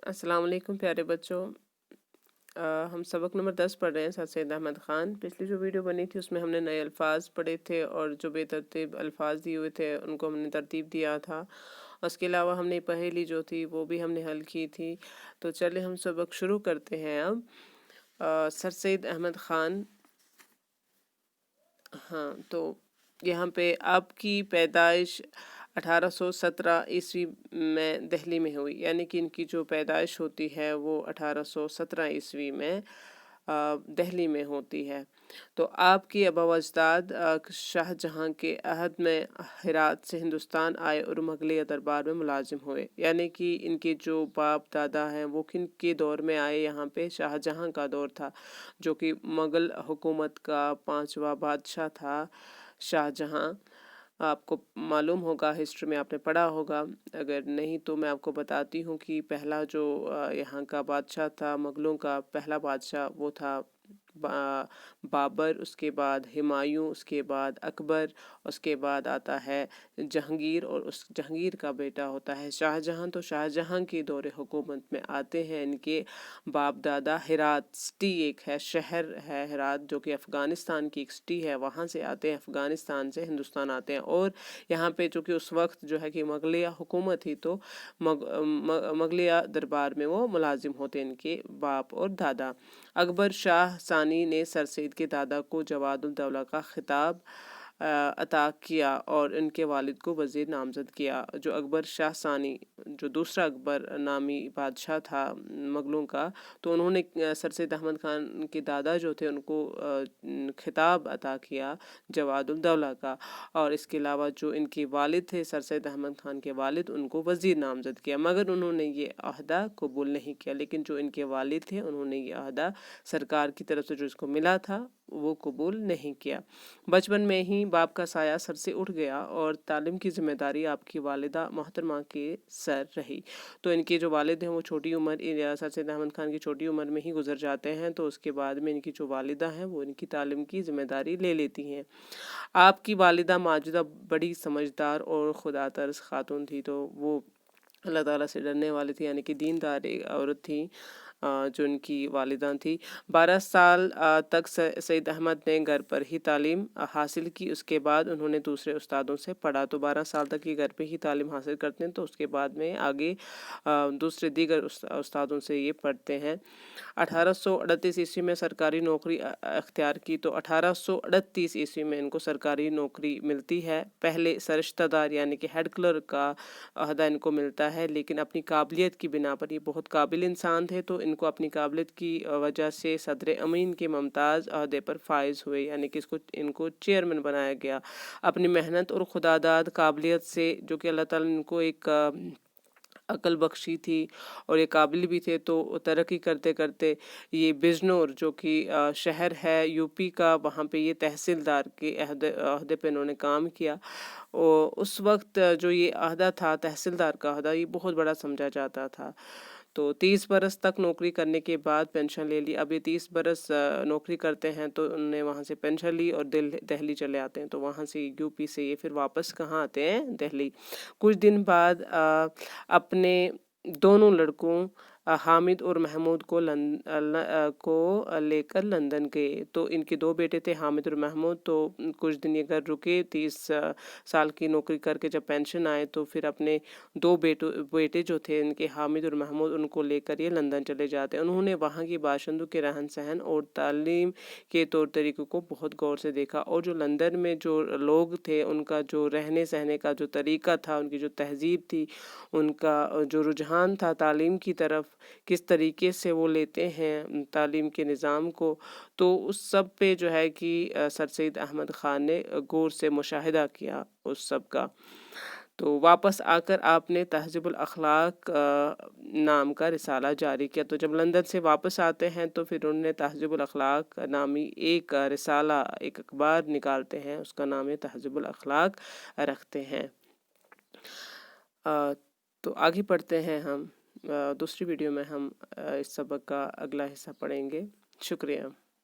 अस्सलाम वालेकुम प्यारे बच्चों। हम सबक नंबर 10 पढ़ रहे हैं सर सैयद अहमद ख़ान। पिछली जो वीडियो बनी थी उसमें हमने नए अल्फाज पढ़े थे और जो बेतरतीब अल्फाज दिए हुए थे उनको हमने तरतीब दिया था। उसके अलावा हमने पहेली जो थी वो भी हमने हल की थी। तो चले हम सबक शुरू करते हैं अब। सर सैयद अहमद ख़ान, हाँ, तो यहाँ पे आपकी पैदाइश 1817 ईस्वी में दिल्ली में हुई, यानी कि इनकी जो पैदाइश होती है वो 1817 ईस्वी में दिल्ली में होती है। तो आपकी आबा व अजदाद शाहजहाँ के अहद में हेरात से हिंदुस्तान आए और मुगलिया दरबार में मुलाजिम हुए, यानी कि इनके जो बाप दादा हैं वो किन के दौर में आए। यहाँ पे शाहजहाँ का दौर था, जो कि मुग़ल हुकूमत का 5वां बादशाह था शाहजहाँ। आपको मालूम होगा, हिस्ट्री में आपने पढ़ा होगा, अगर नहीं तो मैं आपको बताती हूँ कि पहला जो यहाँ का बादशाह था, मुग़लों का पहला बादशाह, वो था बाबर, उसके बाद हुमायूं, उसके बाद अकबर, उसके बाद आता है जहांगीर और उस जहांगीर का बेटा होता है शाहजहां। तो शाहजहां के दौरे हुकूमत में आते हैं इनके बाप दादा। हेरात सिटी एक है, शहर है हेरात, जो कि अफ़गानिस्तान की एक सिटी है, वहाँ से आते हैं, अफ़गानिस्तान से हिंदुस्तान आते हैं। और यहाँ पे चूँकि उस वक्त जो है कि मुग़लिया हुकूमत थी, तो मुग़लिया दरबार में वो मुलाजिम होते हैं इनके बाप और दादा। अकबर शाह सानी ने सर सैद के दादा को जवादुल दौला का खिताब अता किया और इनके वालिद को वज़ीर नामज़द किया। जो अकबर शाह सानी, जो दूसरा अकबर नामी बादशाह था मुग़लों का, तो उन्होंने सर सैद अहमद ख़ान के दादा जो थे उनको खिताब अता किया जवादुल दौला का। और इसके अलावा जो इनके वालिद थे सर सैद अहमद ख़ान के वालिद, उनको वज़ीर नामज़द किया, मगर उन्होंने ये अहदा कबूल नहीं किया। लेकिन जो इनके वालिद थे उन्होंने ये अहदा सरकार की तरफ से जो इसको मिला था वो कबूल नहीं किया। बचपन में ही बाप का साया सर से उठ गया और तालीम की जिम्मेदारी आपकी वालिदा मोहतरमा के सर रही। तो इनके जो वालिद हैं वो छोटी उम्र, सर सैद अहमद ख़ान की छोटी उम्र में ही गुजर जाते हैं। तो उसके बाद में इनकी जो वालिदा हैं वो इनकी तालीम की जिम्मेदारी ले लेती हैं। आपकी वालिदा माजिदा बड़ी समझदार और खुदा तरस खातून थी। तो वो अल्लाह ताला से डरने वाली थी, यानी कि दीनदार एक औरत थी जो उनकी वालिदा थी। 12 साल तक सैयद अहमद ने घर पर ही तालीम हासिल की। उसके बाद उन्होंने दूसरे उस्तादों से पढ़ा। तो 12 साल तक ये घर पे ही तालीम हासिल करते हैं, तो उसके बाद में आगे दूसरे दीगर उस्तादों से ये पढ़ते हैं। 1838 ईस्वी में सरकारी नौकरी अख्तियार की। तो 1838 ईस्वी में इनको सरकारी नौकरी मिलती है। पहले सरिश्तेदार यानी कि हेड क्लर्क का अहदा इनको मिलता है, लेकिन अपनी काबिलियत की बिना पर ये बहुत काबिल इंसान थे, तो इनको अपनी काबिलियत की वजह से सदर अमीन के मुमताज़ अहदे पर फाइज हुए, यानी कि इनको चेयरमैन बनाया गया। अपनी मेहनत और खुदादाद काबिलियत से, जो कि अल्लाह ताला ने इनको एक अकल बख्शी थी और ये काबिल भी थे, तो तरक्की करते करते ये बिजनौर, जो कि शहर है यूपी का, वहाँ पे ये तहसीलदार के अहदे पे इन्होंने काम किया। और उस वक्त जो ये अहदा था तहसीलदार का अहदा, ये बहुत बड़ा समझा जाता था। तो 30 बरस तक नौकरी करने के बाद पेंशन ले ली। अब ये 30 बरस नौकरी करते हैं, तो उन्होंने वहाँ से पेंशन ली और दिल्ली चले आते हैं। तो वहाँ से यूपी से ये फिर वापस कहाँ आते हैं, दिल्ली। कुछ दिन बाद अपने दोनों लड़कों हामिद और महमूद को लेकर लंदन गए। तो इनके दो बेटे थे, हामिद और महमूद। तो कुछ दिन ये घर रुके। 30 साल की नौकरी करके जब पेंशन आए, तो फिर अपने दो बेटे जो थे इनके, हामिद और महमूद, उनको लेकर ये लंदन चले जाते हैं। उन्होंने वहाँ के बाशिंदों के रहन सहन और तालीम के तौर तरीक़ों को बहुत गौर से देखा, और जो लंदन में जो लोग थे उनका जो रहने सहने का जो तरीक़ा था, उनकी जो तहज़ीब थी, उनका जो रुझान था तालीम की तरफ, किस तरीके से वो लेते हैं तालीम के निज़ाम को, तो उस सब पे जो है कि सर सैद अहमद ख़ान ने गौर से मुशाहिदा किया उस सब का। तो वापस आकर आपने तहज़ीबुल अखलाक नाम का रिसाला जारी किया। तो जब लंदन से वापस आते हैं, तो फिर उन्होंने तहज़ीबुल अखलाक नामी एक रिसाला, एक अखबार निकालते हैं, उसका नाम है तहज़ीबुल अखलाक रखते हैं। तो आगे पढ़ते हैं हम। दूसरी वीडियो में हम इस सबक का अगला हिस्सा पढ़ेंगे। शुक्रिया।